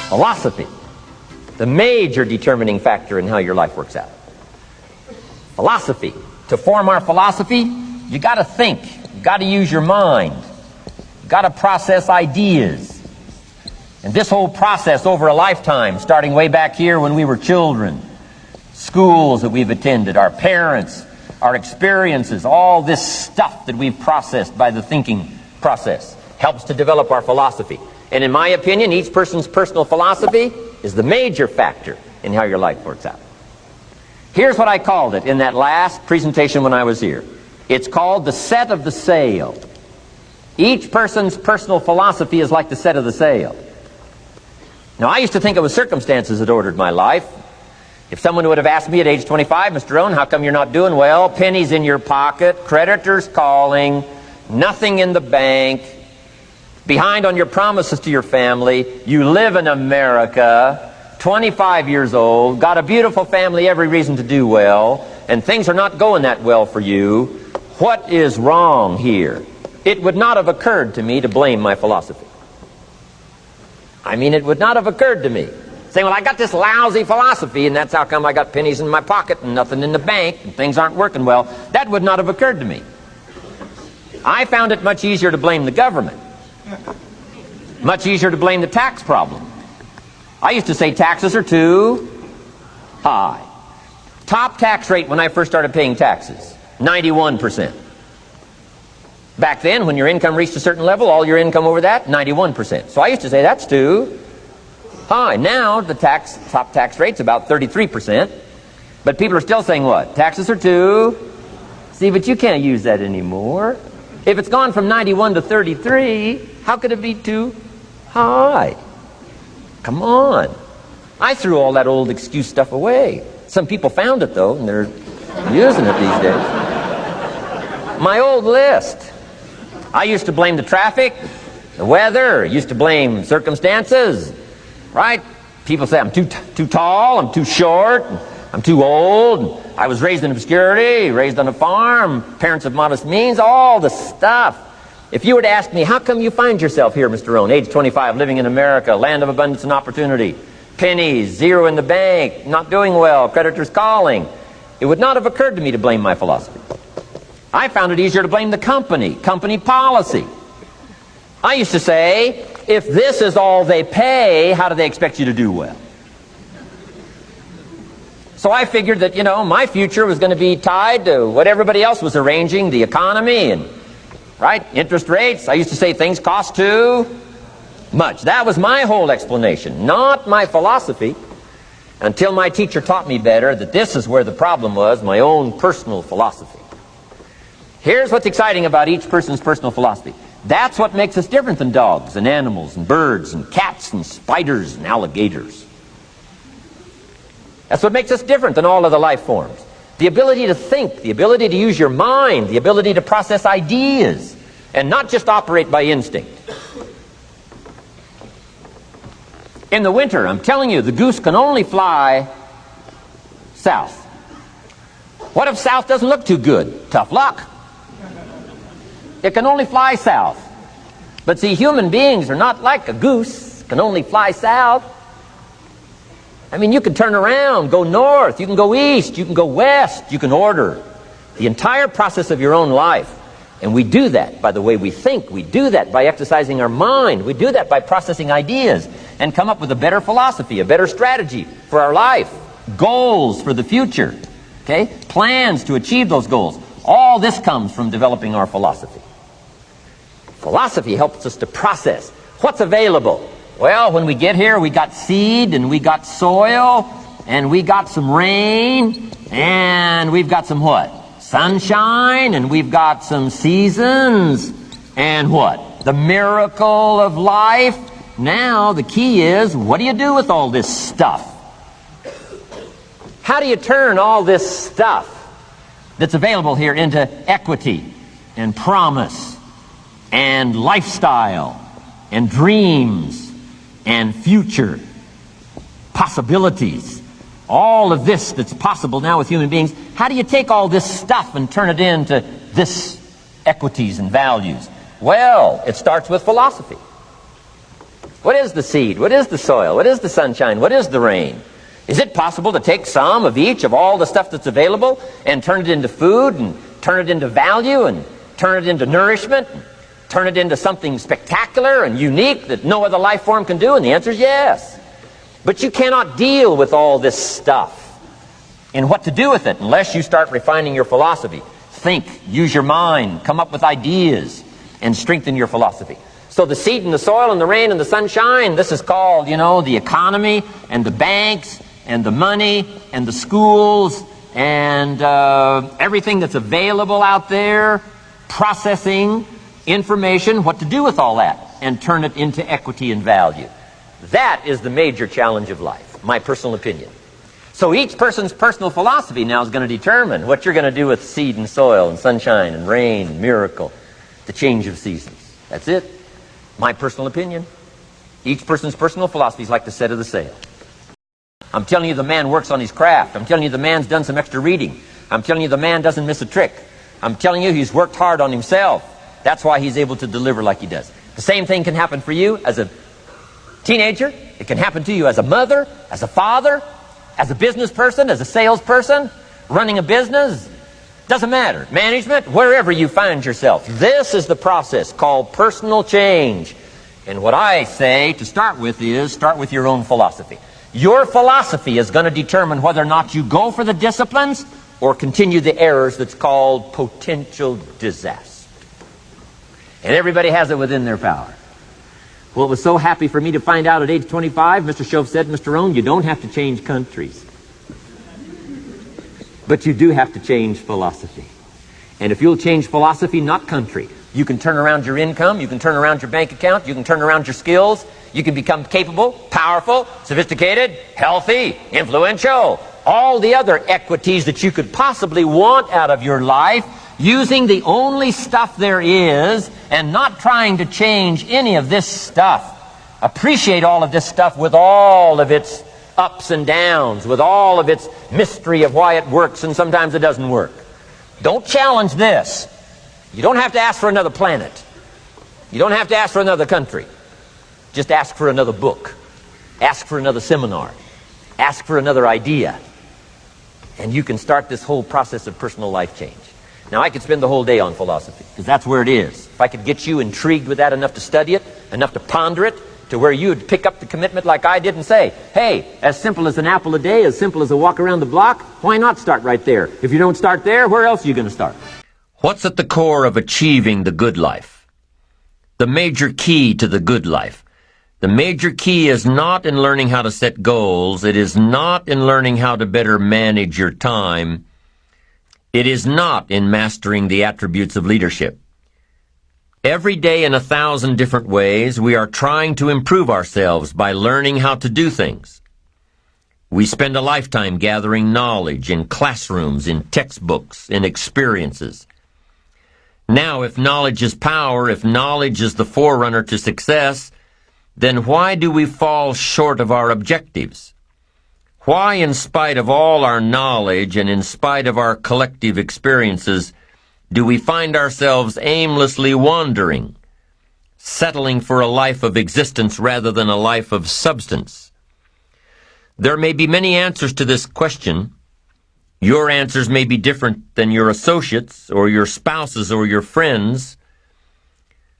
Philosophy, the major determining factor in how your life works out. Philosophy. To form our philosophy, you got to think. You got to use your mind. You got to process ideas. And this whole process over a lifetime, starting way back here when we were children, schools that we've attended, our parents, our experiences, all this stuff that we've processed by the thinking process helps to develop our philosophy. And in my opinion, each person's personal philosophy is the major factor in how your life works out. Here's what I called it in that last presentation when I was here. It's called the set of the sail. Each person's personal philosophy is like the set of the sail. Now, I used to think it was circumstances that ordered my life. If someone would have asked me at age 25, Mr. Rohn, how come you're not doing well? Pennies in your pocket, creditors calling, nothing in the bank, behind on your promises to your family, you live in America, 25 years old, got a beautiful family, every reason to do well, and things are not going that well for you. What is wrong here? It would not have occurred to me to blame my philosophy. I mean, it would not have occurred to me. Saying, well, I got this lousy philosophy, and that's how come I got pennies in my pocket and nothing in the bank, and things aren't working well. That would not have occurred to me. I found it much easier to blame the government. Much easier to blame the tax problem. I used to say taxes are too high. Top tax rate when I first started paying taxes, 91%. Back then, when your income reached a certain level, all your income over that, 91%. So I used to say that's too high. Now the top tax rate's about 33%. But people are still saying what? Taxes are too. See, but you can't use that anymore. If it's gone from 91 to 33, how could it be too high? Come on. I threw all that old excuse stuff away. Some people found it, though, and they're using it these days. My old list. I used to blame the traffic, the weather, used to blame circumstances, right? People say I'm too tall, I'm too short, I'm too old, I was raised in obscurity, raised on a farm, parents of modest means, all the stuff. If you were to ask me, how come you find yourself here, Mr. Rohn, age 25, living in America, land of abundance and opportunity, pennies, zero in the bank, not doing well, creditors calling, it would not have occurred to me to blame my philosophy. I found it easier to blame the company policy. I used to say, if this is all they pay, how do they expect you to do well? So I figured that, my future was going to be tied to what everybody else was arranging, the economy and, right, interest rates. I used to say things cost too much. That was my whole explanation, not my philosophy, until my teacher taught me better that this is where the problem was, my own personal philosophy. Here's what's exciting about each person's personal philosophy. That's what makes us different than dogs and animals and birds and cats and spiders and alligators. That's what makes us different than all other life forms. The ability to think, the ability to use your mind, the ability to process ideas, and not just operate by instinct. In the winter, I'm telling you, the goose can only fly south. What if south doesn't look too good? Tough luck. It can only fly south. But see, human beings are not like a goose, can only fly south. I mean, you can turn around, go north, you can go east, you can go west, you can order the entire process of your own life. And we do that by the way we think. We do that by exercising our mind. We do that by processing ideas and come up with a better philosophy, a better strategy for our life, goals for the future, okay? Plans to achieve those goals. All this comes from developing our philosophy. Philosophy helps us to process what's available. Well, when we get here, we got seed, and we got soil, and we got some rain, and we've got some what? Sunshine, and we've got some seasons, and what? The miracle of life. Now, the key is, what do you do with all this stuff? How do you turn all this stuff that's available here into equity and promise and lifestyle and dreams and future possibilities? All of this that's possible now with human beings, how do you take all this stuff and turn it into this equities and values? Well, it starts with philosophy. What is the seed? What is the soil? What is the sunshine? What is the rain? Is it possible to take some of each of all the stuff that's available and turn it into food and turn it into value and turn it into nourishment and turn it into something spectacular and unique that no other life form can do? And the answer is yes. But you cannot deal with all this stuff and what to do with it unless you start refining your philosophy. Think, use your mind, come up with ideas, and strengthen your philosophy. So the seed and the soil and the rain and the sunshine, this is called, the economy and the banks and the money and the schools and everything that's available out there, processing information, what to do with all that, and turn it into equity and value. That is the major challenge of life, my personal opinion. So each person's personal philosophy now is going to determine what you're going to do with seed and soil and sunshine and rain and miracle, the change of seasons. That's it. My personal opinion. Each person's personal philosophy is like the set of the sail. I'm telling you the man works on his craft. I'm telling you the man's done some extra reading. I'm telling you the man doesn't miss a trick. I'm telling you he's worked hard on himself. That's why he's able to deliver like he does. The same thing can happen for you as a teenager. It can happen to you as a mother, as a father, as a business person, as a salesperson, running a business. Doesn't matter. Management, wherever you find yourself. This is the process called personal change. And what I say to start with is start with your own philosophy. Your philosophy is going to determine whether or not you go for the disciplines or continue the errors that's called potential disaster. And everybody has it within their power. Well, it was so happy for me to find out at age 25, Mr. Shove said, Mr. Rohn, you don't have to change countries. But you do have to change philosophy. And if you'll change philosophy, not country, you can turn around your income, you can turn around your bank account, you can turn around your skills, you can become capable, powerful, sophisticated, healthy, influential, all the other equities that you could possibly want out of your life, using the only stuff there is and not trying to change any of this stuff. Appreciate all of this stuff with all of its ups and downs, with all of its mystery of why it works and sometimes it doesn't work. Don't challenge this. You don't have to ask for another planet. You don't have to ask for another country. Just ask for another book. Ask for another seminar. Ask for another idea. And you can start this whole process of personal life change. Now, I could spend the whole day on philosophy, because that's where it is. If I could get you intrigued with that enough to study it, enough to ponder it, to where you would pick up the commitment like I did and say, hey, as simple as an apple a day, as simple as a walk around the block, why not start right there? If you don't start there, where else are you going to start? What's at the core of achieving the good life? The major key to the good life. The major key is not in learning how to set goals. It is not in learning how to better manage your time. It is not in mastering the attributes of leadership. Every day in 1,000 different ways, we are trying to improve ourselves by learning how to do things. We spend a lifetime gathering knowledge in classrooms, in textbooks, in experiences. Now, if knowledge is power, if knowledge is the forerunner to success, then why do we fall short of our objectives? Why, in spite of all our knowledge and in spite of our collective experiences, do we find ourselves aimlessly wandering, settling for a life of existence rather than a life of substance? There may be many answers to this question. Your answers may be different than your associates or your spouses or your friends.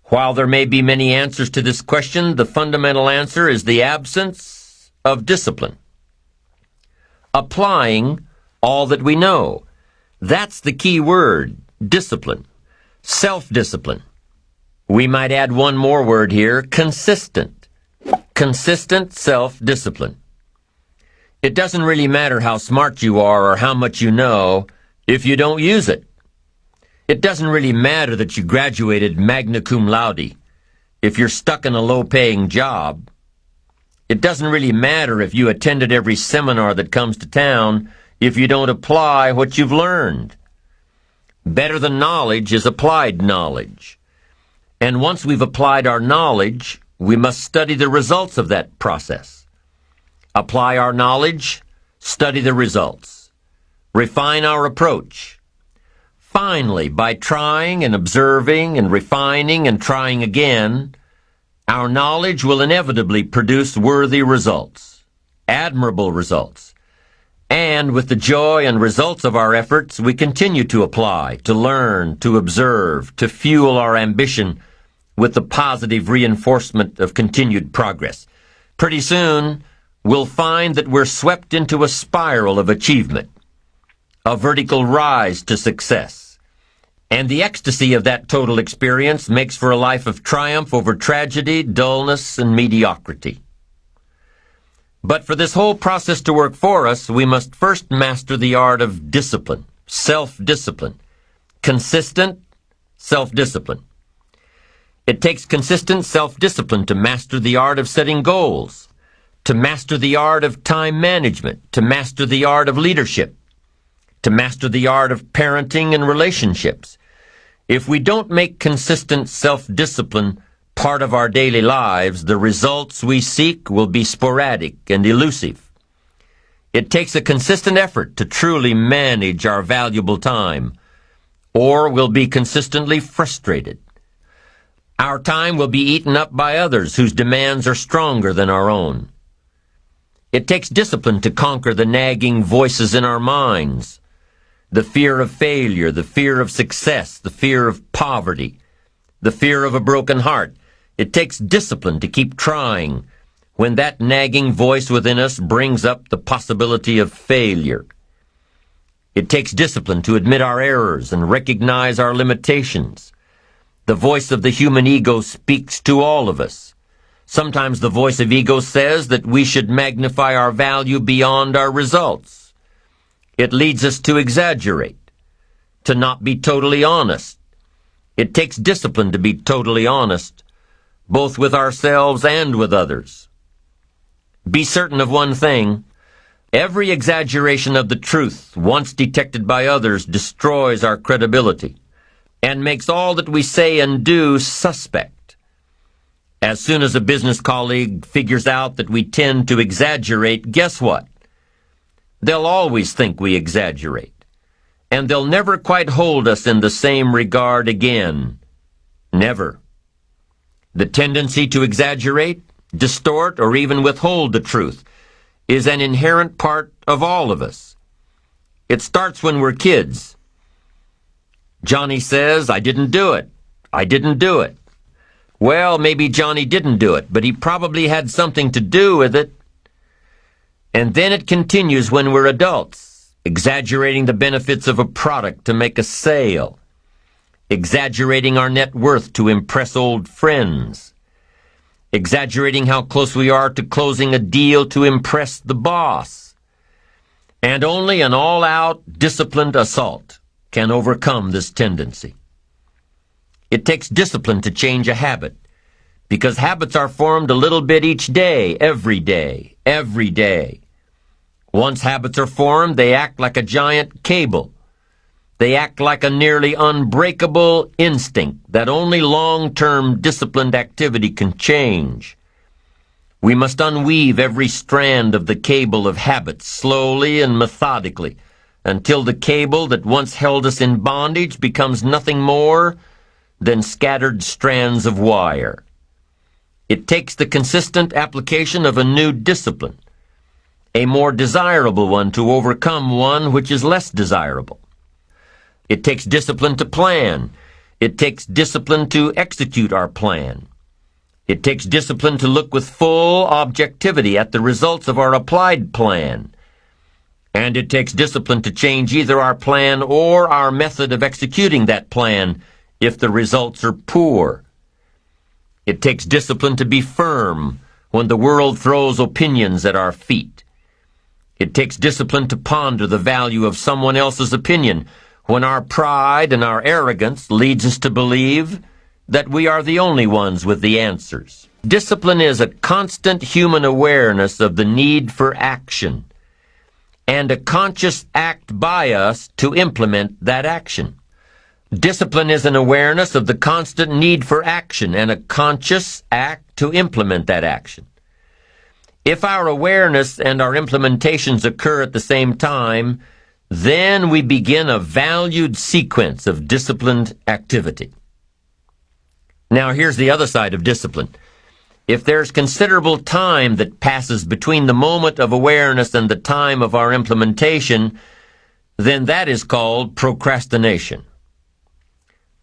While there may be many answers to this question, the fundamental answer is the absence of discipline. Applying all that we know. That's the key word, discipline, self-discipline. We might add one more word here, consistent. Consistent self-discipline. It doesn't really matter how smart you are or how much you know if you don't use it. It doesn't really matter that you graduated magna cum laude if you're stuck in a low-paying job. It doesn't really matter if you attended every seminar that comes to town if you don't apply what you've learned. Better than knowledge is applied knowledge. And once we've applied our knowledge, we must study the results of that process. Apply our knowledge, study the results. Refine our approach. Finally, by trying and observing and refining and trying again, Our knowledge will inevitably produce worthy results, admirable results. And with the joy and results of our efforts, we continue to apply, to learn, to observe, to fuel our ambition with the positive reinforcement of continued progress. Pretty soon, we'll find that we're swept into a spiral of achievement, a vertical rise to success. And the ecstasy of that total experience makes for a life of triumph over tragedy, dullness, and mediocrity. But for this whole process to work for us, we must first master the art of discipline, self-discipline, consistent self-discipline. It takes consistent self-discipline to master the art of setting goals, to master the art of time management, to master the art of leadership, to master the art of parenting and relationships. If we don't make consistent self-discipline part of our daily lives, the results we seek will be sporadic and elusive. It takes a consistent effort to truly manage our valuable time, or we'll be consistently frustrated. Our time will be eaten up by others whose demands are stronger than our own. It takes discipline to conquer the nagging voices in our minds, the fear of failure, the fear of success, the fear of poverty, the fear of a broken heart. It takes discipline to keep trying when that nagging voice within us brings up the possibility of failure. It takes discipline to admit our errors and recognize our limitations. The voice of the human ego speaks to all of us. Sometimes the voice of ego says that we should magnify our value beyond our results. It leads us to exaggerate, to not be totally honest. It takes discipline to be totally honest, both with ourselves and with others. Be certain of one thing: every exaggeration of the truth, once detected by others, destroys our credibility and makes all that we say and do suspect. As soon as a business colleague figures out that we tend to exaggerate, guess what? They'll always think we exaggerate, and they'll never quite hold us in the same regard again. Never. The tendency to exaggerate, distort, or even withhold the truth is an inherent part of all of us. It starts when we're kids. Johnny says, "I didn't do it. I didn't do it." Well, maybe Johnny didn't do it, but he probably had something to do with it. And then it continues when we're adults, exaggerating the benefits of a product to make a sale, exaggerating our net worth to impress old friends, exaggerating how close we are to closing a deal to impress the boss. And only an all-out, disciplined assault can overcome this tendency. It takes discipline to change a habit, because habits are formed a little bit each day, every day, every day. Once habits are formed, they act like a giant cable. They act like a nearly unbreakable instinct that only long-term disciplined activity can change. We must unweave every strand of the cable of habits slowly and methodically until the cable that once held us in bondage becomes nothing more than scattered strands of wire. It takes the consistent application of a new discipline, a more desirable one, to overcome one which is less desirable. It takes discipline to plan. It takes discipline to execute our plan. It takes discipline to look with full objectivity at the results of our applied plan. And it takes discipline to change either our plan or our method of executing that plan if the results are poor. It takes discipline to be firm when the world throws opinions at our feet. It takes discipline to ponder the value of someone else's opinion when our pride and our arrogance leads us to believe that we are the only ones with the answers. Discipline is a constant human awareness of the need for action and a conscious act by us to implement that action. Discipline is an awareness of the constant need for action and a conscious act to implement that action. If our awareness and our implementations occur at the same time, then we begin a valued sequence of disciplined activity. Now, here's the other side of discipline. If there's considerable time that passes between the moment of awareness and the time of our implementation, then that is called procrastination.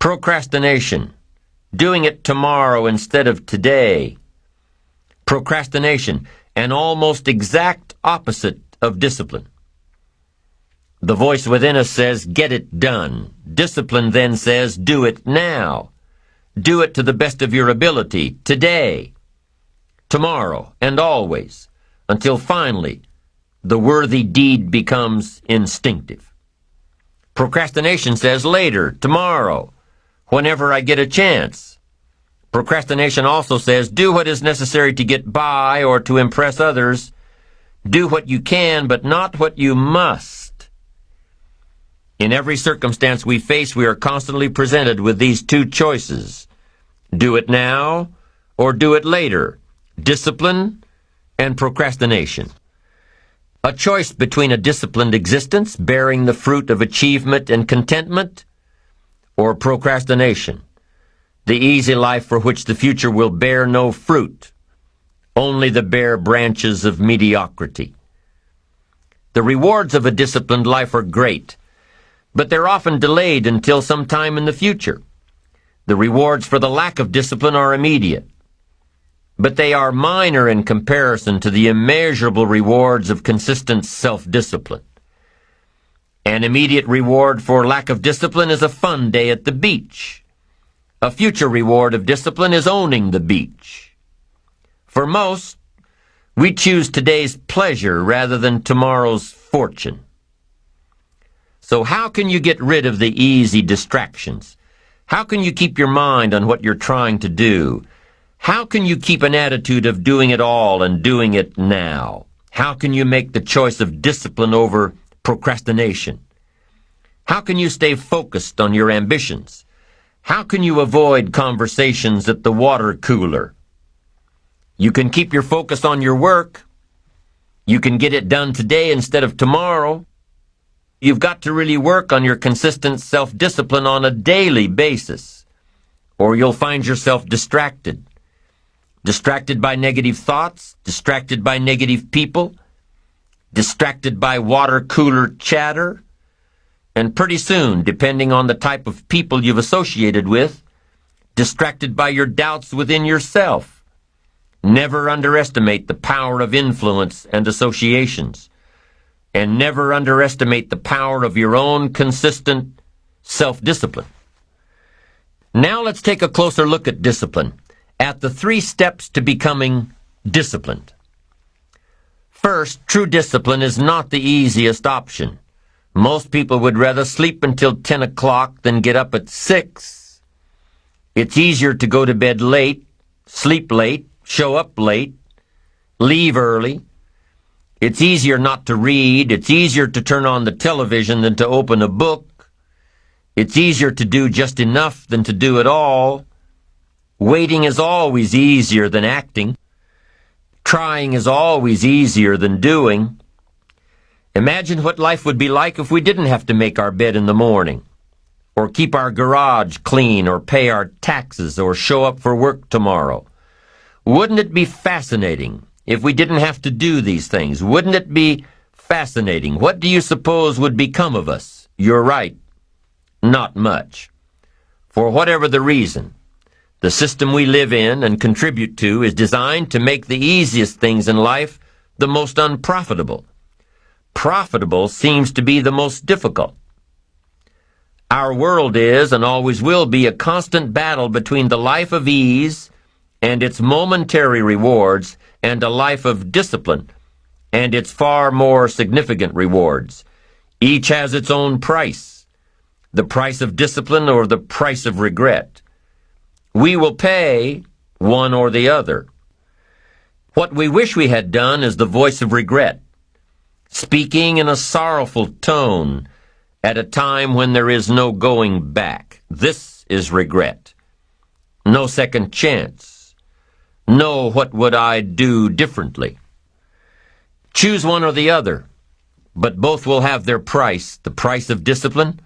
Procrastination, doing it tomorrow instead of today. Procrastination, an almost exact opposite of discipline. The voice within us says, get it done. Discipline then says, do it now. Do it to the best of your ability, today, tomorrow, and always, until finally the worthy deed becomes instinctive. Procrastination says later, tomorrow, whenever I get a chance. Procrastination also says, do what is necessary to get by or to impress others. Do what you can, but not what you must. In every circumstance we face, we are constantly presented with these two choices. Do it now or do it later. Discipline and procrastination. A choice between a disciplined existence, bearing the fruit of achievement and contentment, or procrastination, the easy life for which the future will bear no fruit, only the bare branches of mediocrity. The rewards of a disciplined life are great, but they're often delayed until some time in the future. The rewards for the lack of discipline are immediate, but they are minor in comparison to the immeasurable rewards of consistent self-discipline. An immediate reward for lack of discipline is a fun day at the beach. A future reward of discipline is owning the beach. For most, we choose today's pleasure rather than tomorrow's fortune. So how can you get rid of the easy distractions? How can you keep your mind on what you're trying to do? How can you keep an attitude of doing it all and doing it now? How can you make the choice of discipline over procrastination? How can you stay focused on your ambitions? How can you avoid conversations at the water cooler? You can keep your focus on your work. You can get it done today instead of tomorrow. You've got to really work on your consistent self-discipline on a daily basis, or you'll find yourself distracted. Distracted by negative thoughts, distracted by negative people, distracted by water cooler chatter, and pretty soon, depending on the type of people you've associated with, distracted by your doubts within yourself. Never underestimate the power of influence and associations. And never underestimate the power of your own consistent self-discipline. Now let's take a closer look at discipline, at the 3 steps to becoming disciplined. First, true discipline is not the easiest option. Most people would rather sleep until 10 o'clock than get up at 6. It's easier to go to bed late, sleep late, show up late, leave early. It's easier not to read. It's easier to turn on the television than to open a book. It's easier to do just enough than to do it all. Waiting is always easier than acting. Trying is always easier than doing. Imagine what life would be like if we didn't have to make our bed in the morning, or keep our garage clean, or pay our taxes, or show up for work tomorrow. Wouldn't it be fascinating if we didn't have to do these things? Wouldn't it be fascinating? What do you suppose would become of us? You're right. Not much. For whatever the reason, the system we live in and contribute to is designed to make the easiest things in life the most unprofitable. Profitable seems to be the most difficult. Our world is and always will be a constant battle between the life of ease and its momentary rewards and a life of discipline and its far more significant rewards. Each has its own price, the price of discipline or the price of regret. We will pay one or the other. What we wish we had done is the voice of regret, speaking in a sorrowful tone at a time when there is no going back. This is regret. No second chance. No, what would I do differently? Choose one or the other, but both will have their price, the price of discipline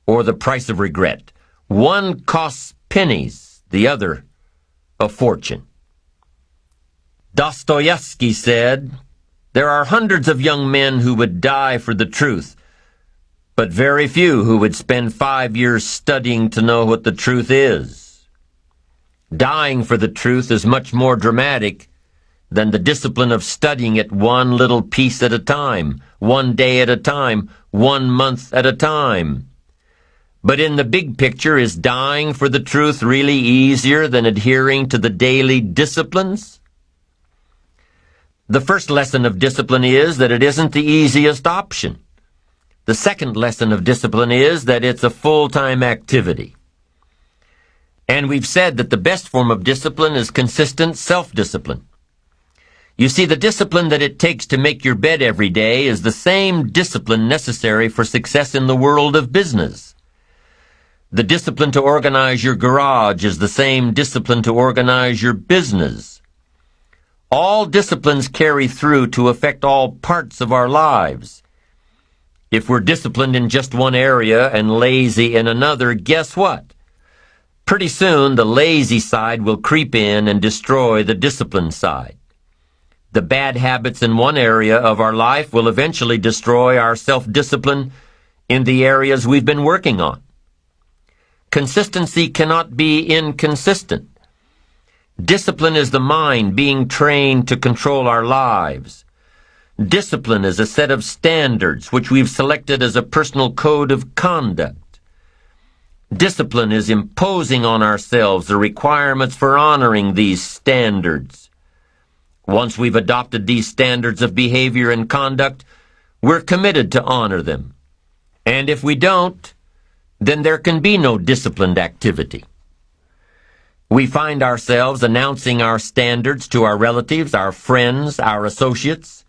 or the price of regret. One costs pennies, the other a fortune. Dostoevsky said, "There are hundreds of young men who would die for the truth, but very few who would spend 5 years studying to know what the truth is." Dying for the truth is much more dramatic than the discipline of studying it one little piece at a time, one day at a time, 1 month at a time. But in the big picture, is dying for the truth really easier than adhering to the daily disciplines? The first lesson of discipline is that it isn't the easiest option. The second lesson of discipline is that it's a full-time activity. And we've said that the best form of discipline is consistent self-discipline. You see, the discipline that it takes to make your bed every day is the same discipline necessary for success in the world of business. The discipline to organize your garage is the same discipline to organize your business. All disciplines carry through to affect all parts of our lives. If we're disciplined in just one area and lazy in another, guess what? Pretty soon, the lazy side will creep in and destroy the disciplined side. The bad habits in one area of our life will eventually destroy our self-discipline in the areas we've been working on. Consistency cannot be inconsistent. Discipline is the mind being trained to control our lives. Discipline is a set of standards which we've selected as a personal code of conduct. Discipline is imposing on ourselves the requirements for honoring these standards. Once we've adopted these standards of behavior and conduct, we're committed to honor them. And if we don't, then there can be no disciplined activity. We find ourselves announcing our standards to our relatives, our friends, our associates.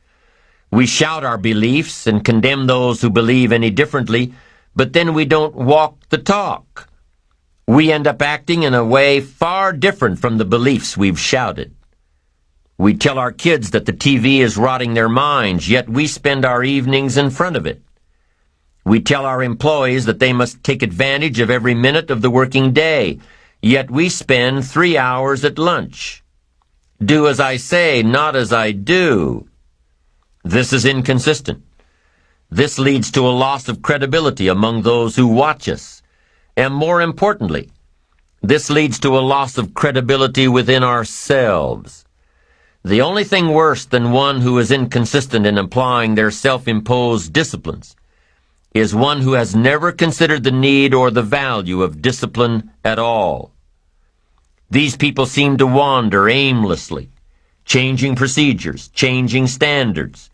We shout our beliefs and condemn those who believe any differently, but then we don't walk the talk. We end up acting in a way far different from the beliefs we've shouted. We tell our kids that the TV is rotting their minds, yet we spend our evenings in front of it. We tell our employees that they must take advantage of every minute of the working day, yet we spend 3 hours at lunch. Do as I say, not as I do. This is inconsistent. This leads to a loss of credibility among those who watch us. And more importantly, this leads to a loss of credibility within ourselves. The only thing worse than one who is inconsistent in applying their self-imposed disciplines is one who has never considered the need or the value of discipline at all. These people seem to wander aimlessly, changing procedures, changing standards,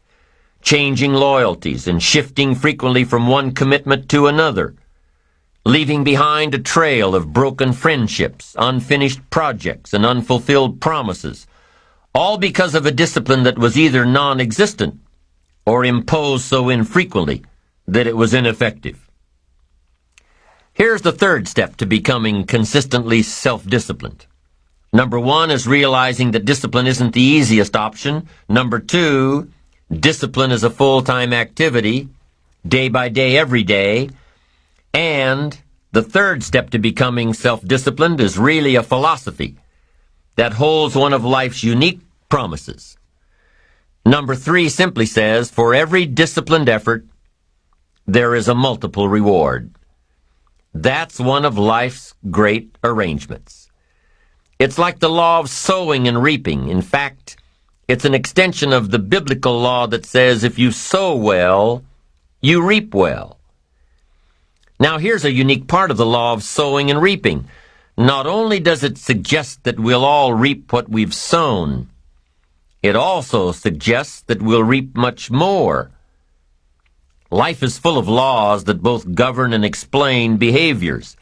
changing loyalties, and shifting frequently from one commitment to another, leaving behind a trail of broken friendships, unfinished projects, and unfulfilled promises, all because of a discipline that was either non-existent or imposed so infrequently that it was ineffective. Here's the third step to becoming consistently self-disciplined. Number 1 is realizing that discipline isn't the easiest option. Number 2, discipline is a full-time activity, day by day, every day. And the third step to becoming self-disciplined is really a philosophy that holds one of life's unique promises. Number 3 simply says, for every disciplined effort, there is a multiple reward. That's one of life's great arrangements. It's like the law of sowing and reaping. In fact, it's an extension of the biblical law that says if you sow well, you reap well. Now here's a unique part of the law of sowing and reaping. Not only does it suggest that we'll all reap what we've sown, it also suggests that we'll reap much more. Life is full of laws that both govern and explain behaviors.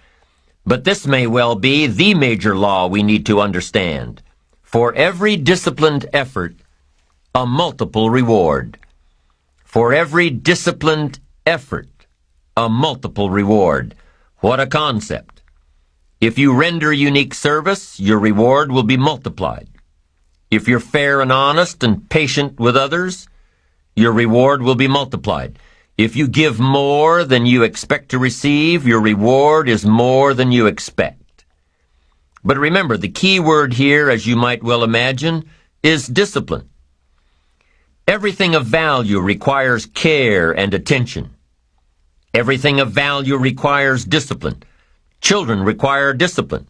But this may well be the major law we need to understand. For every disciplined effort, a multiple reward. For every disciplined effort, a multiple reward. What a concept. If you render unique service, your reward will be multiplied. If you're fair and honest and patient with others, your reward will be multiplied. If you give more than you expect to receive, your reward is more than you expect. But remember, the key word here, as you might well imagine, is discipline. Everything of value requires care and attention. Everything of value requires discipline. Children require discipline.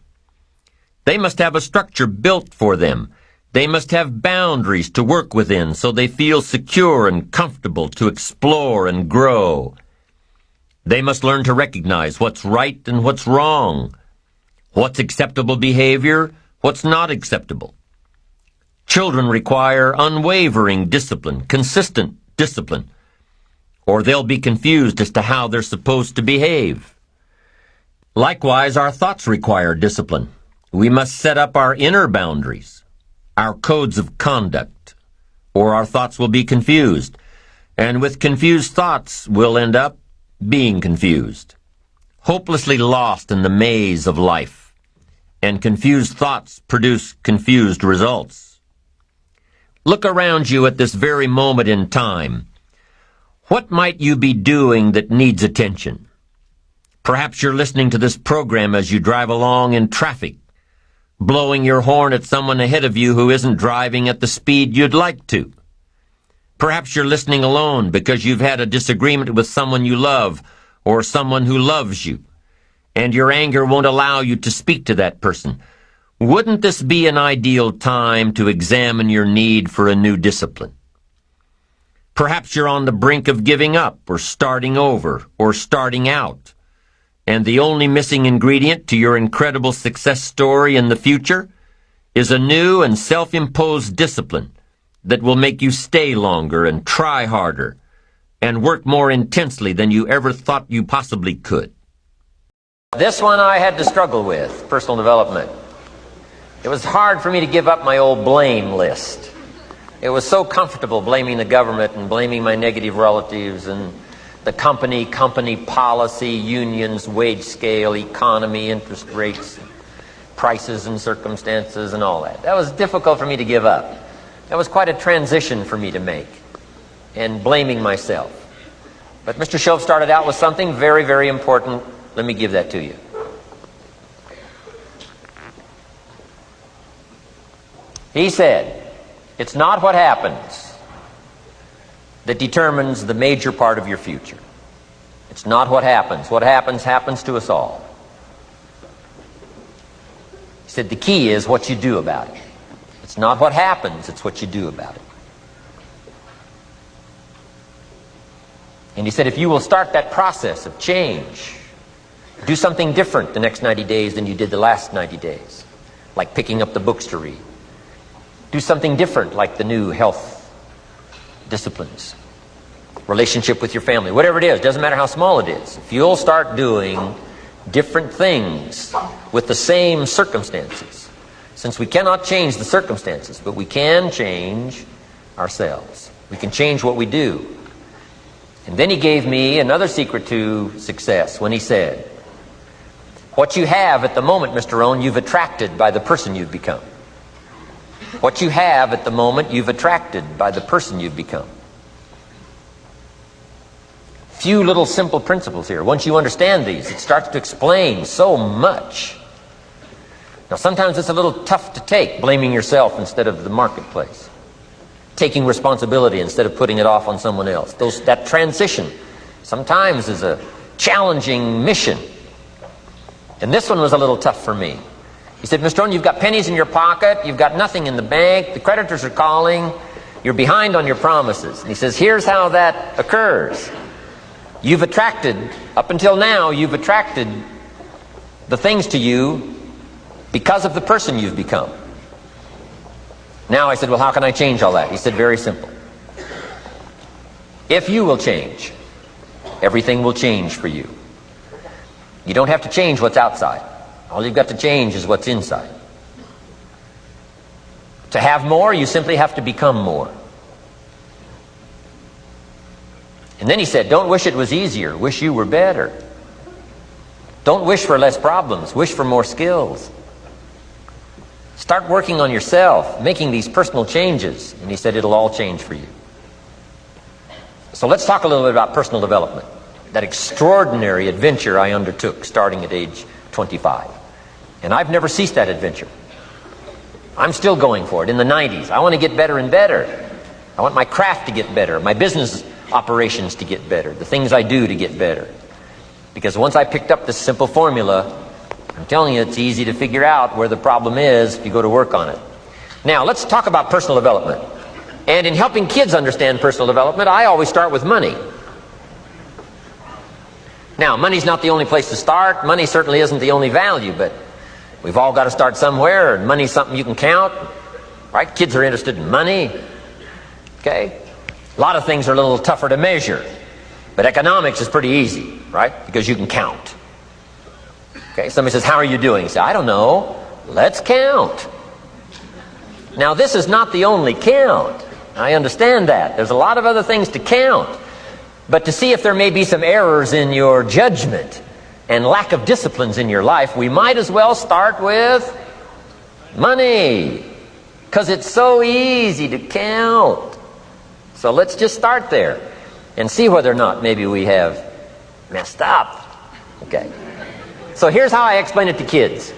They must have a structure built for them. They must have boundaries to work within so they feel secure and comfortable to explore and grow. They must learn to recognize what's right and what's wrong, what's acceptable behavior, what's not acceptable. Children require unwavering discipline, consistent discipline, or they'll be confused as to how they're supposed to behave. Likewise, our thoughts require discipline. We must set up our inner boundaries, our codes of conduct, or our thoughts will be confused. And with confused thoughts, we'll end up being confused, hopelessly lost in the maze of life. And confused thoughts produce confused results. Look around you at this very moment in time. What might you be doing that needs attention? Perhaps you're listening to this program as you drive along in traffic, blowing your horn at someone ahead of you who isn't driving at the speed you'd like to. Perhaps you're listening alone because you've had a disagreement with someone you love or someone who loves you, and your anger won't allow you to speak to that person. Wouldn't this be an ideal time to examine your need for a new discipline? Perhaps you're on the brink of giving up or starting over or starting out, and the only missing ingredient to your incredible success story in the future is a new and self-imposed discipline that will make you stay longer and try harder and work more intensely than you ever thought you possibly could. This one I had to struggle with, personal development. It was hard for me to give up my old blame list. It was so comfortable blaming the government and blaming my negative relatives and the company policy, unions, wage scale, economy, interest rates, prices and circumstances and all that. That was difficult for me to give up. That was quite a transition for me to make, and blaming myself. But Mr. Shoaff started out with something very, very important. Let me give that to you. He said, it's not what happens that determines the major part of your future. It's not what happens. What happens, happens to us all. He said, the key is what you do about it. It's not what happens, it's what you do about it. And he said, if you will start that process of change, do something different the next 90 days than you did the last 90 days, like picking up the books to read. Do something different, like the new health disciplines, relationship with your family, whatever it is, doesn't matter how small it is. If you'll start doing different things with the same circumstances, since we cannot change the circumstances, but we can change ourselves. We can change what we do. And then he gave me another secret to success when he said, what you have at the moment, Mr. Rohn, you've attracted by the person you've become. What you have at the moment, you've attracted by the person you've become. Few little simple principles here. Once you understand these, it starts to explain so much. Now, sometimes it's a little tough to take, blaming yourself instead of the marketplace, taking responsibility instead of putting it off on someone else. That transition sometimes is a challenging mission. And this one was a little tough for me. He said, Mr. Rohn, you've got pennies in your pocket, you've got nothing in the bank, the creditors are calling, you're behind on your promises. And he says, here's how that occurs. You've attracted, up until now, you've attracted the things to you because of the person you've become. Now I said, well, how can I change all that? He said, very simple. If you will change, everything will change for you. You don't have to change what's outside. All you've got to change is what's inside. To have more, you simply have to become more. And then he said, don't wish it was easier, wish you were better. Don't wish for less problems, wish for more skills. Start working on yourself, making these personal changes. And he said, it'll all change for you. So let's talk a little bit about personal development. That extraordinary adventure I undertook starting at age 25. And I've never ceased that adventure. I'm still going for it. In the 90s, I want to get better and better. I want my craft to get better, my business operations to get better, the things I do to get better. Because once I picked up this simple formula, I'm telling you, it's easy to figure out where the problem is if you go to work on it. Now, let's talk about personal development. And in helping kids understand personal development, I always start with money. Now, money's not the only place to start. Money certainly isn't the only value, but we've all got to start somewhere, and money's something you can count, right? Kids are interested in money, okay? A lot of things are a little tougher to measure, but economics is pretty easy, right? Because you can count. Okay, somebody says, how are you doing? You say, I don't know. Let's count. Now, this is not the only count. I understand that. There's a lot of other things to count. But to see if there may be some errors in your judgment and lack of disciplines in your life, we might as well start with money. Because it's so easy to count. So let's just start there and see whether or not maybe we have messed up. Okay. So here's how I explain it to kids.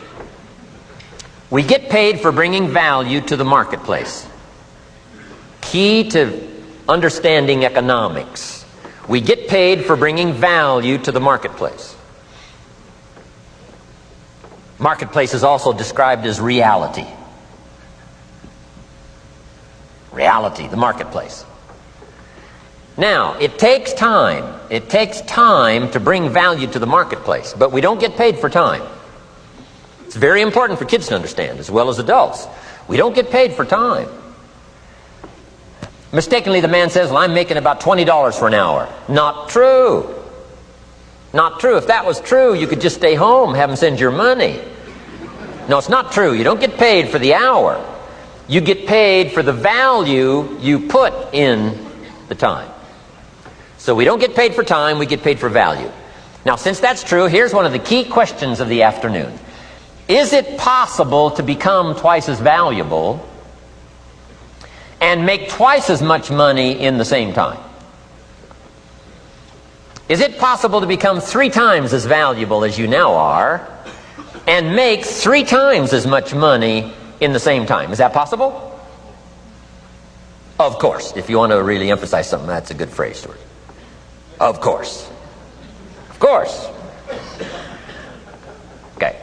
We get paid for bringing value to the marketplace. Key to understanding economics. We get paid for bringing value to the marketplace. Marketplace is also described as reality. Reality, the marketplace. Now, it takes time. It takes time to bring value to the marketplace, but we don't get paid for time. It's very important for kids to understand, as well as adults. We don't get paid for time. Mistakenly, the man says, well, I'm making about $20 for an hour. Not true. Not true. If that was true, you could just stay home, have them send your money. No, it's not true. You don't get paid for the hour. You get paid for the value you put in the time. So we don't get paid for time, we get paid for value. Now, since that's true, here's one of the key questions of the afternoon. Is it possible to become twice as valuable and make twice as much money in the same time? Is it possible to become 3 times as valuable as you now are and make 3 times as much money in the same time? Is that possible? Of course. If you want to really emphasize something, that's a good phrase, Stuart. Of course. Of course. Okay.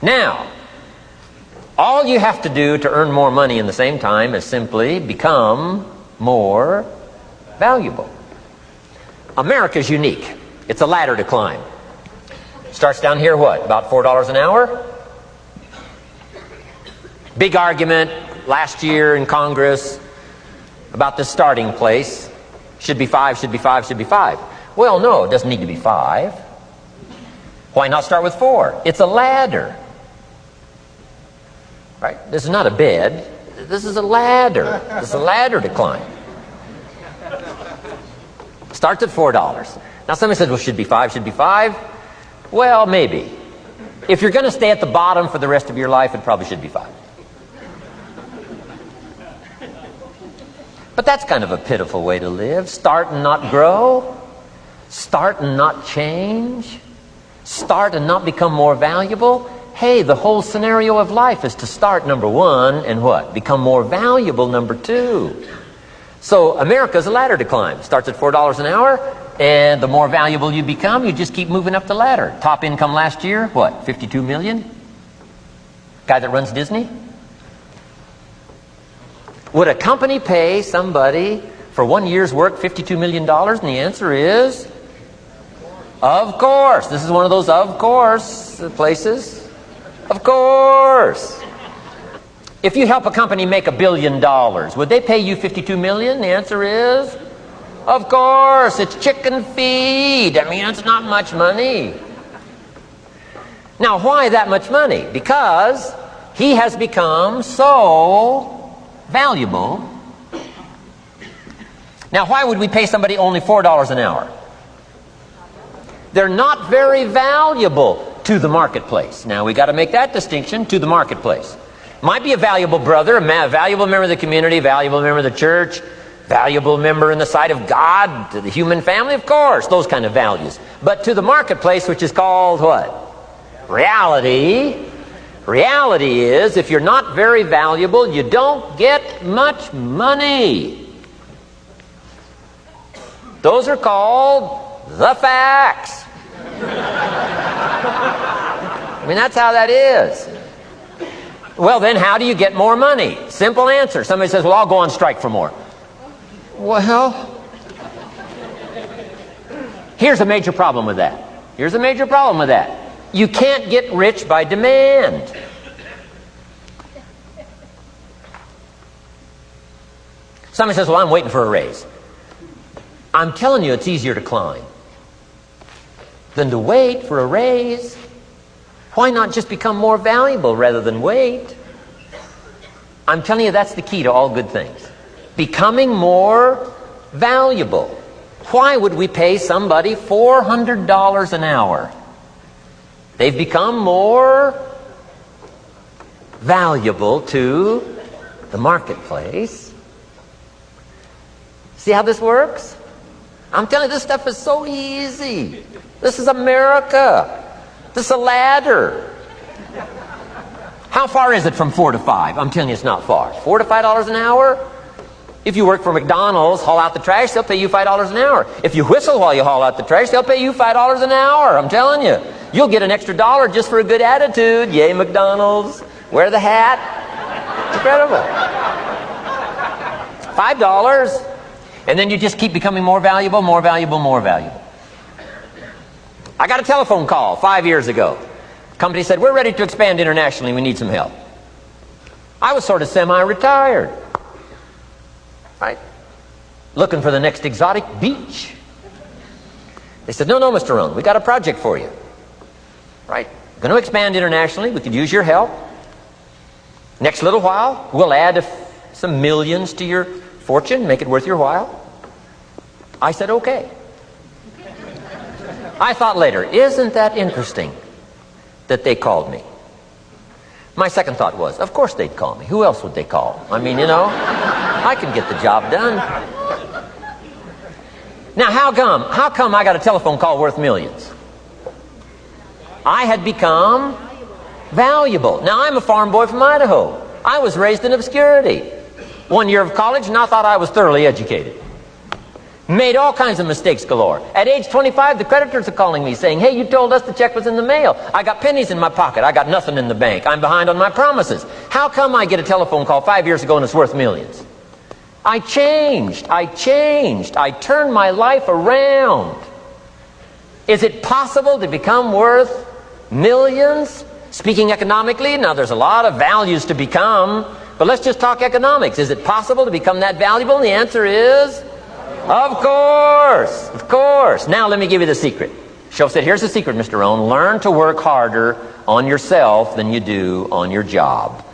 Now, all you have to do to earn more money in the same time is simply become more valuable. America's unique. It's a ladder to climb. Starts down here, what? About $4 an hour? Big argument last year in Congress about the starting place. Should be 5, should be 5, should be 5. Well, no, it doesn't need to be 5. Why not start with 4? It's a ladder. Right? This is not a bed. This is a ladder. This is a ladder to climb. Starts at $4. Now somebody says, well, should be 5, should be 5. Well, maybe. If you're going to stay at the bottom for the rest of your life, it probably should be 5. But that's kind of a pitiful way to live. Start and not grow. Start and not change. Start and not become more valuable. Hey, the whole scenario of life is to start, number 1, and what? Become more valuable, number 2. So America's a ladder to climb. Starts at $4 an hour, and the more valuable you become, you just keep moving up the ladder. Top income last year, what? 52 million? Guy that runs Disney? Would a company pay somebody for 1 year's work $52 million? And the answer is, of course. This is one of those of course places. Of course. If you help a company make $1 billion, would they pay you $52 million? The answer is, of course. It's chicken feed. I mean, it's not much money. Now, why that much money? Because he has become so valuable. Now, why would we pay somebody only $4 an hour? They're not very valuable to the marketplace. Now, we got to make that distinction, to the marketplace. Might be a valuable brother, a valuable member of the community, valuable member of the church, valuable member in the sight of God, to the human family, of course, those kind of values. But to the marketplace, which is called what? Reality. Reality is, if you're not very valuable, you don't get much money. Those are called the facts. I mean, that's how that is. Well, then how do you get more money? Simple answer. Somebody says, well, I'll go on strike for more. Well, here's a major problem with that. Here's a major problem with that. You can't get rich by demand. Somebody says, well, I'm waiting for a raise. I'm telling you, it's easier to climb than to wait for a raise. Why not just become more valuable rather than wait? I'm telling you, that's the key to all good things. Becoming more valuable. Why would we pay somebody $400 an hour? They've become more valuable to the marketplace. See how this works? I'm telling you, this stuff is so easy. This is America. This is a ladder. How far is it from 4 to 5? I'm telling you, it's not far. $4 to $5 an hour? If you work for McDonald's, haul out the trash, they'll pay you $5 an hour. If you whistle while you haul out the trash, they'll pay you $5 an hour. I'm telling you. You'll get an extra dollar just for a good attitude. Yay, McDonald's. Wear the hat. It's incredible. $5. And then you just keep becoming more valuable, more valuable, more valuable. I got a telephone call 5 years ago. The company said, we're ready to expand internationally. We need some help. I was sort of semi-retired. Right? Looking for the next exotic beach. They said, no, Mr. Rohn, we got a project for you. Right? Going to expand internationally. We could use your help. Next little while, we'll add some millions to your fortune, make it worth your while. I said, okay. I thought later, isn't that interesting that they called me? My second thought was, of course they'd call me. Who else would they call? I mean, you know, I can get the job done. Now, how come I got a telephone call worth millions? I had become valuable. Now, I'm a farm boy from Idaho. I was raised in obscurity. 1 year of college, and I thought I was thoroughly educated. Made all kinds of mistakes galore. At age 25, the creditors are calling me saying, hey, you told us the check was in the mail. I got pennies in my pocket. I got nothing in the bank. I'm behind on my promises. How come I get a telephone call 5 years ago and it's worth millions? I changed. I turned my life around. Is it possible to become worth millions? Speaking economically, now there's a lot of values to become, but let's just talk economics. Is it possible to become that valuable? And the answer is, of course, of course. Now let me give you the secret. Shoaff said, here's the secret, Mr. Rohn. Learn to work harder on yourself than you do on your job.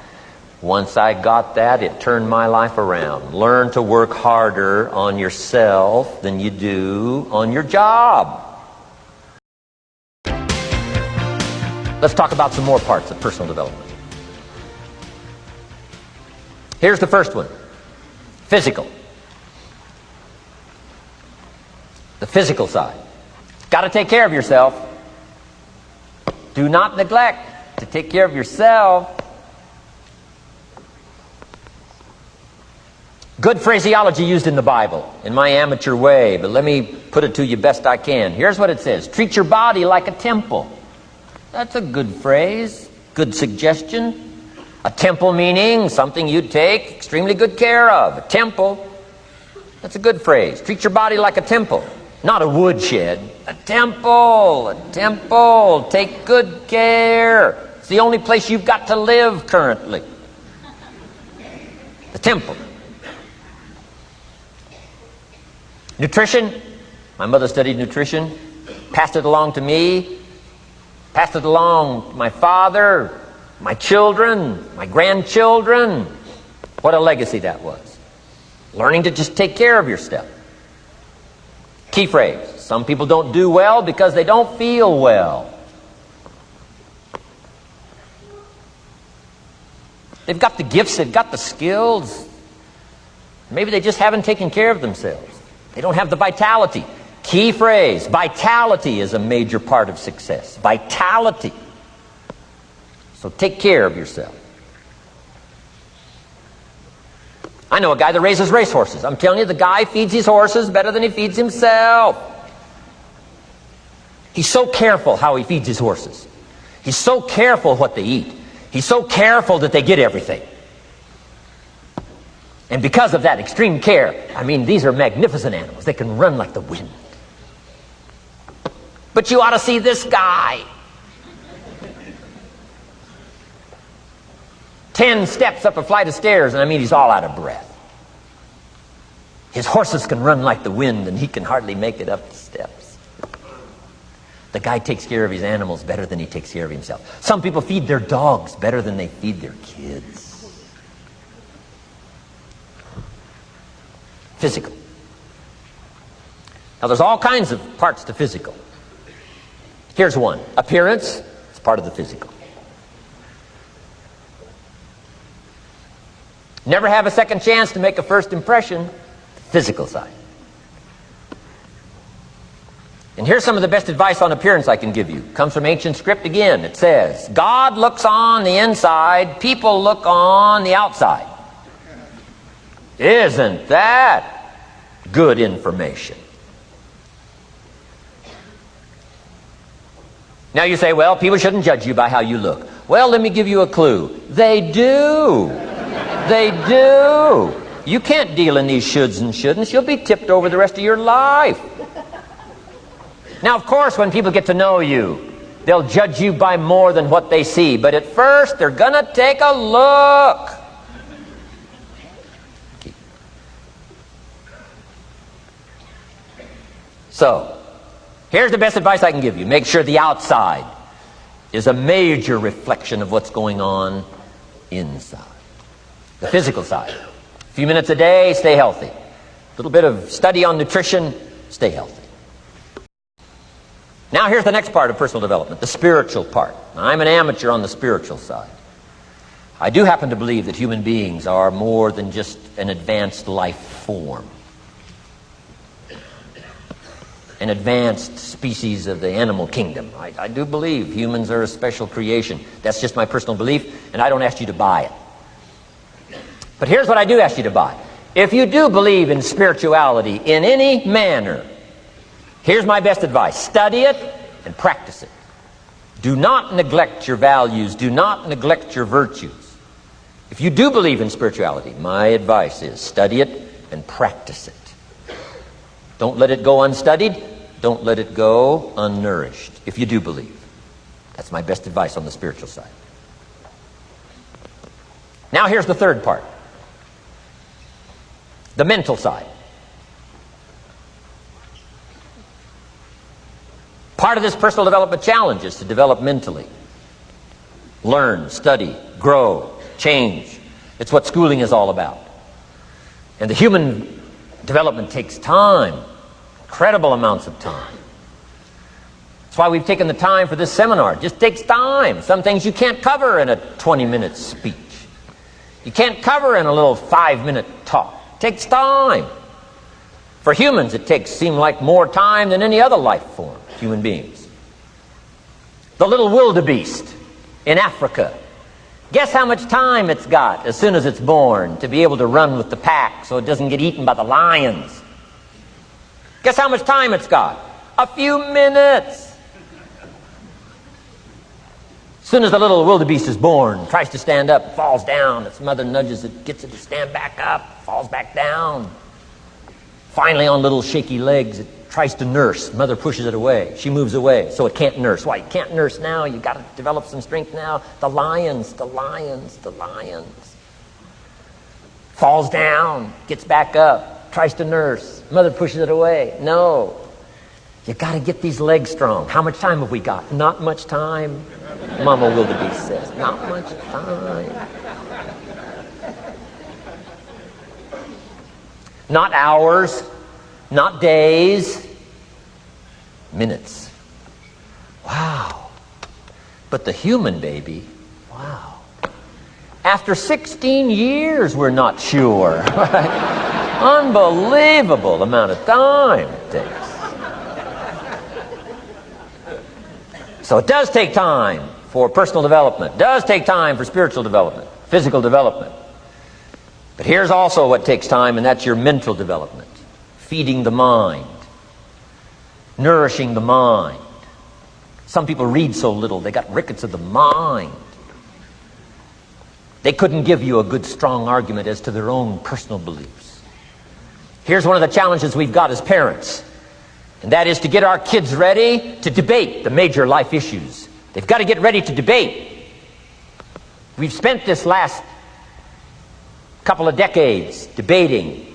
Once I got that, it turned my life around. Learn to work harder on yourself than you do on your job. Let's talk about some more parts of personal development. Here's the first one. Physical. The physical side. Got to take care of yourself. Do not neglect to take care of yourself. Good phraseology used in the Bible, in my amateur way, but let me put it to you best I can. Here's what it says. Treat your body like a temple. That's a good phrase, good suggestion. A temple meaning something you take extremely good care of. A temple. That's a good phrase. Treat your body like a temple. Not a woodshed. A temple. A temple. Take good care. It's the only place you've got to live currently. The temple. Nutrition. My mother studied nutrition. Passed it along to me. Passed it along to my father, my children, my grandchildren. What a legacy that was. Learning to just take care of yourself. Key phrase. Some people don't do well because they don't feel well. They've got the gifts, they've got the skills. Maybe they just haven't taken care of themselves. They don't have the vitality. Key phrase. Vitality is a major part of success. Vitality. So take care of yourself. I know a guy that raises racehorses. I'm telling you, the guy feeds his horses better than he feeds himself. He's so careful how he feeds his horses. He's so careful what they eat. He's so careful that they get everything. And because of that extreme care, I mean, these are magnificent animals. They can run like the wind. But you ought to see this guy. 10 steps up a flight of stairs, and I mean, he's all out of breath. His horses can run like the wind, and he can hardly make it up the steps. The guy takes care of his animals better than he takes care of himself. Some people feed their dogs better than they feed their kids. Physical. Now, there's all kinds of parts to physical. Here's one. Appearance is part of the physical. Never have a second chance to make a first impression. Physical side. And here's some of the best advice on appearance I can give you. Comes from ancient script again. It says, God looks on the inside, people look on the outside. Isn't that good information? Now you say, well, people shouldn't judge you by how you look. Well, let me give you a clue. They do. They do. You can't deal in these shoulds and shouldn'ts. You'll be tipped over the rest of your life. Now, of course, when people get to know you, they'll judge you by more than what they see. But at first, they're going to take a look. So, here's the best advice I can give you. Make sure the outside is a major reflection of what's going on inside. The physical side. A few minutes a day, stay healthy. A little bit of study on nutrition, stay healthy. Now here's the next part of personal development, the spiritual part. Now, I'm an amateur on the spiritual side. I do happen to believe that human beings are more than just an advanced life form. An advanced species of the animal kingdom. I do believe humans are a special creation. That's just my personal belief, and I don't ask you to buy it. But here's what I do ask you to buy. If you do believe in spirituality in any manner, here's my best advice. Study it and practice it. Do not neglect your values. Do not neglect your virtues. If you do believe in spirituality, my advice is study it and practice it. Don't let it go unstudied. Don't let it go unnourished. If you do believe. That's my best advice on the spiritual side. Now here's the third part. The mental side. Part of this personal development challenge is to develop mentally. Learn, study, grow, change. It's what schooling is all about. And the human development takes time, incredible amounts of time. That's why we've taken the time for this seminar. It just takes time. Some things you can't cover in a 20-minute speech. You can't cover in a little 5-minute talk. It takes time. For humans, it seems like more time than any other life form, human beings. The little wildebeest in Africa. Guess how much time it's got as soon as it's born to be able to run with the pack so it doesn't get eaten by the lions? Guess how much time it's got? A few minutes. As soon as the little wildebeest is born, tries to stand up, falls down. Its mother nudges it, gets it to stand back up, falls back down. Finally, on little shaky legs, it tries to nurse. Mother pushes it away. She moves away, so it can't nurse. Why? You can't nurse now. You've got to develop some strength now. The lions. Falls down, gets back up, tries to nurse. Mother pushes it away. No. You got to get these legs strong. How much time have we got? Not much time. Mama wildebeest says, not much time. Not hours, not days, minutes. Wow. But the human baby, wow. After 16 years, we're not sure. Unbelievable amount of time it takes. So it does take time for personal development, does take time for spiritual development, physical development. But here's also what takes time, and that's your mental development. Feeding the mind, nourishing the mind. Some people read so little, they got rickets of the mind. They couldn't give you a good, strong argument as to their own personal beliefs. Here's one of the challenges we've got as parents, and that is to get our kids ready to debate the major life issues. They've got to get ready to debate. We've spent this last couple of decades debating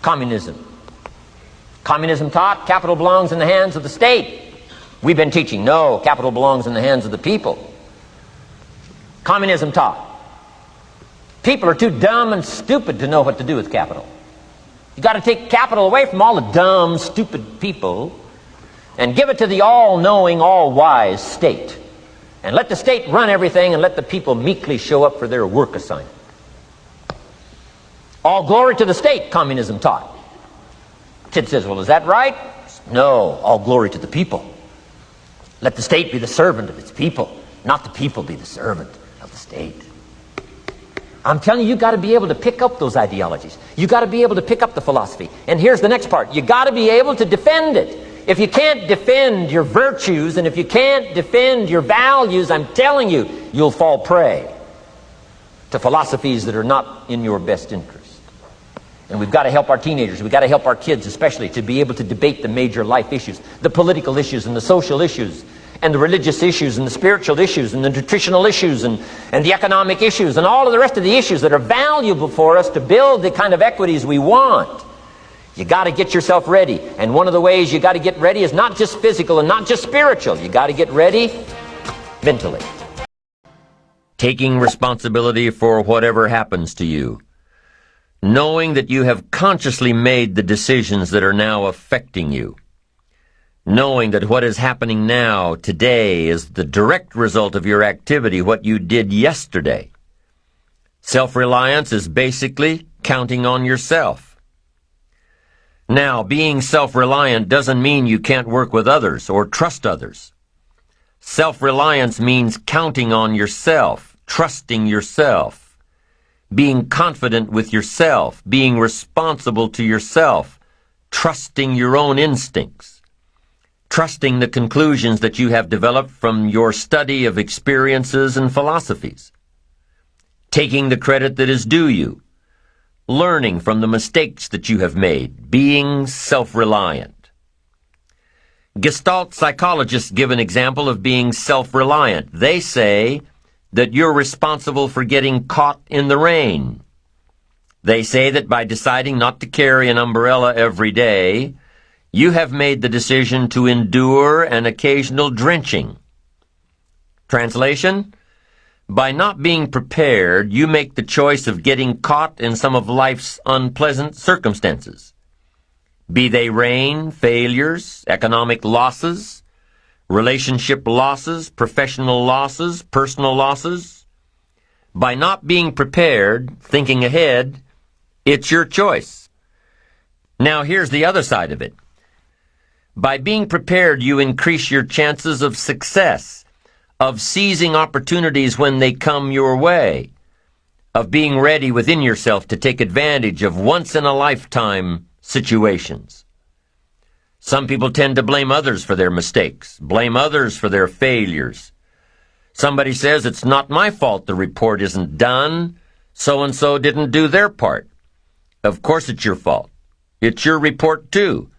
communism. Communism taught capital belongs in the hands of the state. We've been teaching, no, capital belongs in the hands of the people. Communism taught people are too dumb and stupid to know what to do with capital. You've got to take capital away from all the dumb, stupid people and give it to the all-knowing, all-wise state. And let the state run everything and let the people meekly show up for their work assignment. All glory to the state, communism taught. Kid says, well, is that right? No, all glory to the people. Let the state be the servant of its people, not the people be the servant of the state. I'm telling you, you've got to be able to pick up those ideologies. You've got to be able to pick up the philosophy. And here's the next part. You've got to be able to defend it. If you can't defend your virtues and if you can't defend your values, I'm telling you, you'll fall prey to philosophies that are not in your best interest. And we've got to help our teenagers, we've got to help our kids especially to be able to debate the major life issues, the political issues and the social issues and the religious issues and the spiritual issues and the nutritional issues and the economic issues and all of the rest of the issues that are valuable for us to build the kind of equities we want. You got to get yourself ready. And one of the ways you got to get ready is not just physical and not just spiritual. You got to get ready mentally. Taking responsibility for whatever happens to you. Knowing that you have consciously made the decisions that are now affecting you. Knowing that what is happening now, today, is the direct result of your activity, what you did yesterday. Self-reliance is basically counting on yourself. Now, being self-reliant doesn't mean you can't work with others or trust others. Self-reliance means counting on yourself, trusting yourself. Being confident with yourself, being responsible to yourself, trusting your own instincts, trusting the conclusions that you have developed from your study of experiences and philosophies, taking the credit that is due you, learning from the mistakes that you have made, being self-reliant. Gestalt psychologists give an example of being self-reliant. They say that you're responsible for getting caught in the rain. They say that by deciding not to carry an umbrella every day, you have made the decision to endure an occasional drenching. Translation? By not being prepared, you make the choice of getting caught in some of life's unpleasant circumstances. Be they rain, failures, economic losses, relationship losses, professional losses, personal losses. By not being prepared, thinking ahead, it's your choice. Now here's the other side of it. By being prepared, you increase your chances of success, of seizing opportunities when they come your way, of being ready within yourself to take advantage of once-in-a-lifetime situations. Some people tend to blame others for their mistakes, blame others for their failures. Somebody says, it's not my fault the report isn't done. So-and-so didn't do their part. Of course it's your fault. It's your report too.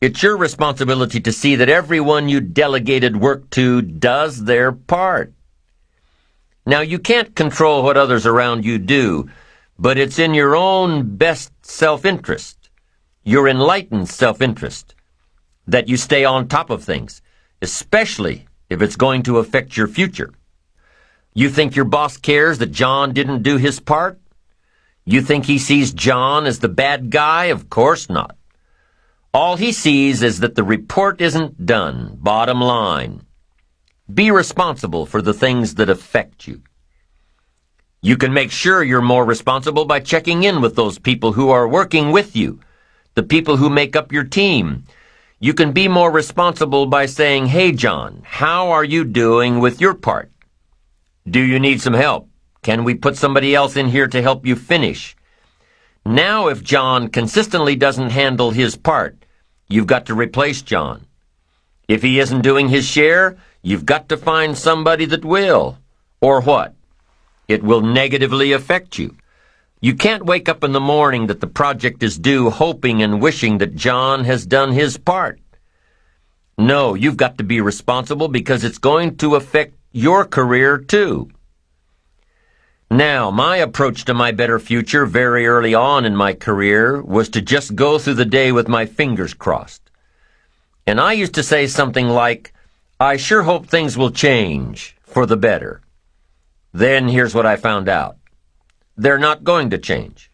It's your responsibility to see that everyone you delegated work to does their part. Now, you can't control what others around you do, but it's in your own best self-interest, your enlightened self-interest, that you stay on top of things, especially if it's going to affect your future. You think your boss cares that John didn't do his part? You think he sees John as the bad guy? Of course not. All he sees is that the report isn't done, bottom line. Be responsible for the things that affect you. You can make sure you're more responsible by checking in with those people who are working with you, the people who make up your team. You can be more responsible by saying, "Hey, John, how are you doing with your part? Do you need some help? Can we put somebody else in here to help you finish?" Now, if John consistently doesn't handle his part, you've got to replace John. If he isn't doing his share, you've got to find somebody that will. Or what? It will negatively affect you. You can't wake up in the morning that the project is due hoping and wishing that John has done his part. No, you've got to be responsible because it's going to affect your career too. Now, my approach to my better future very early on in my career was to just go through the day with my fingers crossed. And I used to say something like, "I sure hope things will change for the better." Then here's what I found out. They're not going to change.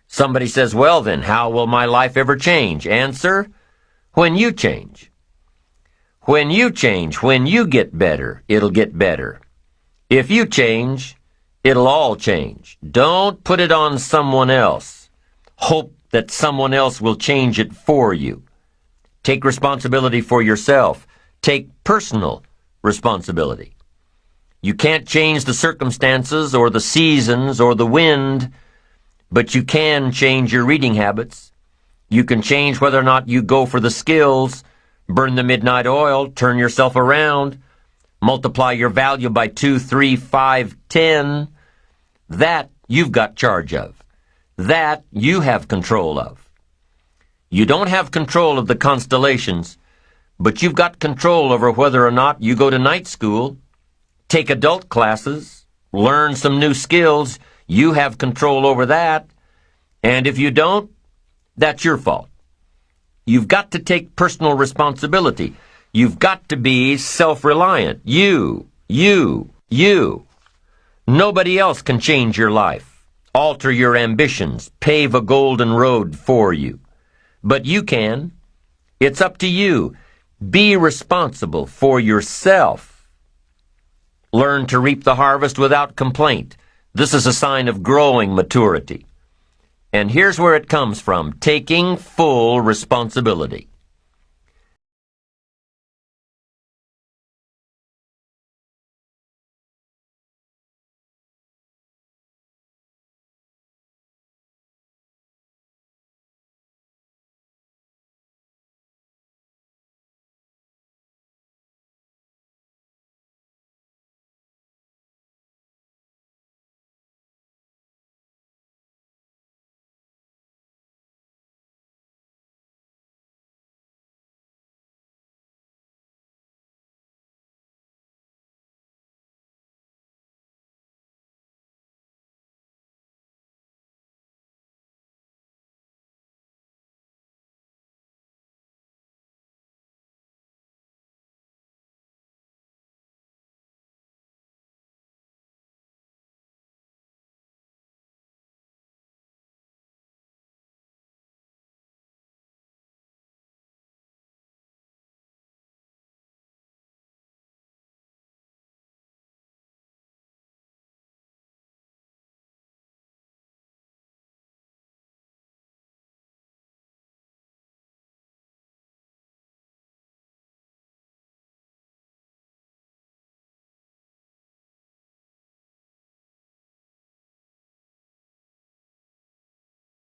Somebody says, "Well then, how will my life ever change?" Answer, when you change. When you change, when you get better, it'll get better. If you change, it'll all change. Don't put it on someone else. Hope that someone else will change it for you. Take responsibility for yourself. Take personal responsibility. You can't change the circumstances or the seasons or the wind, but you can change your reading habits. You can change whether or not you go for the skills, burn the midnight oil, turn yourself around, multiply your value by 2, 3, 5, 10. That you've got charge of. That you have control of. You don't have control of the constellations, but you've got control over whether or not you go to night school, take adult classes, learn some new skills. You have control over that. And if you don't, that's your fault. You've got to take personal responsibility. You've got to be self-reliant. You. Nobody else can change your life, alter your ambitions, pave a golden road for you. But you can. It's up to you. Be responsible for yourself. Learn to reap the harvest without complaint. This is a sign of growing maturity. And here's where it comes from, taking full responsibility.